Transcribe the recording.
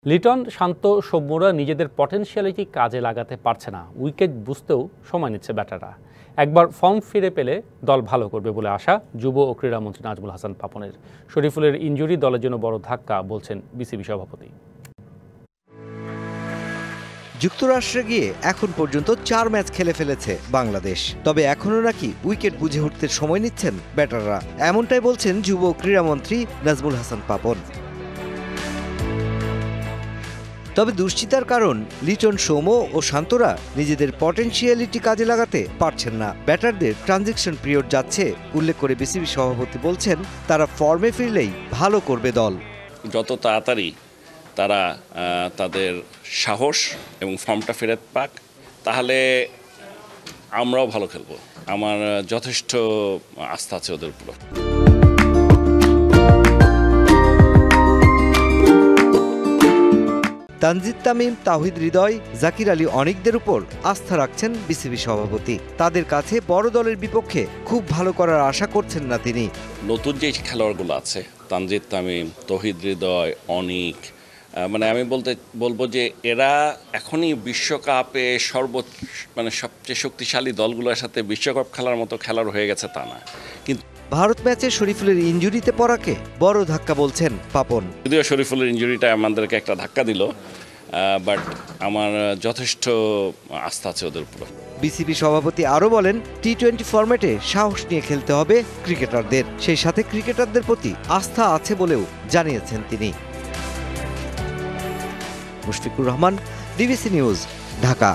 লিটন, শান্ত, সৌম্যরা নিজেদের পটেনশিয়ালিটি কাজে লাগাতে পারছে না। উইকেট বুঝতেও সময় নিচ্ছে ব্যাটাররা। একবার ফর্ম ফিরে পেলে দল ভালো করবে বলে আশা যুব ও ক্রীড়ামন্ত্রী নাজমুল হাসান পাপনের। শরীফুলের ইনজুরি দলের জন্য বড় ধাক্কা বলছেন বিসিবি সভাপতি। যুক্তরাষ্ট্রে গিয়ে এখন পর্যন্ত 4 ম্যাচ খেলে ফেলেছে বাংলাদেশ। তবে এখনও নাকি উইকেট বুঝে উঠতে সময় নিচ্ছেন ব্যাটাররা, এমনটাই বলছেন যুব ক্রীড়ামন্ত্রী নাজমুল হাসান পাপন। তবে দুশ্চিন্তার কারণ লিটন, সৌম্য ও শান্তরা নিজেদের পটেনশিয়ালিটি কাজে লাগাতে পারছেন না। ব্যাটারদের ট্রানজিশন পিরিয়ড যাচ্ছে উল্লেখ করে বিসিবি সভাপতি বলছেন তারা ফর্মে ফিরলেই ভালো করবে দল। যত তাড়াতাড়ি তারা তাদের সাহস এবং ফর্মটা ফেরত পাক, তাহলে আমরাও ভালো খেলবো। আমার যথেষ্ট আস্থা আছে ওদের উপর। তানজিদ তামিম, তাওহিদ হৃদয়, জাকির আলী অনিকদের উপর আস্থা রাখছেন বিসিবি সভাপতি। তাদের কাছে বড় দলের বিপক্ষে খুব ভালো করার আশা করছেন না তিনি। নতুন যে খেলোয়াড়গুলো আছে, তানজিদ তামিম, তাওহিদ হৃদয়, অনিক, মানে আমি বলবো যে এরা এখনই বিশ্বকাপে সবচেয়ে শক্তিশালী দলগুলোর সাথে বিশ্বকাপ খেলার মতো খেলার হয়ে গেছে তা না। কিন্তু ভারত ম্যাচে শরীফুলের ইনজুরিতে পড়াকে বড় ধাক্কা বলছেন পাপন। যদিও শরীফুলের ইনজুরিটা আমাদেরকে একটা ধাক্কা দিল, বাট আমার যথেষ্ট আস্থা আছে ওদের উপর। বিসিবি সভাপতি আরও বলেন, টি-20 ফরম্যাটে সাহস নিয়ে খেলতে হবে ক্রিকেটারদের, সেই সাথে ক্রিকেটারদের প্রতি আস্থা আছে বলেও জানিয়েছেন তিনি। Mushfiqur Rahman, DBC news, Dhaka.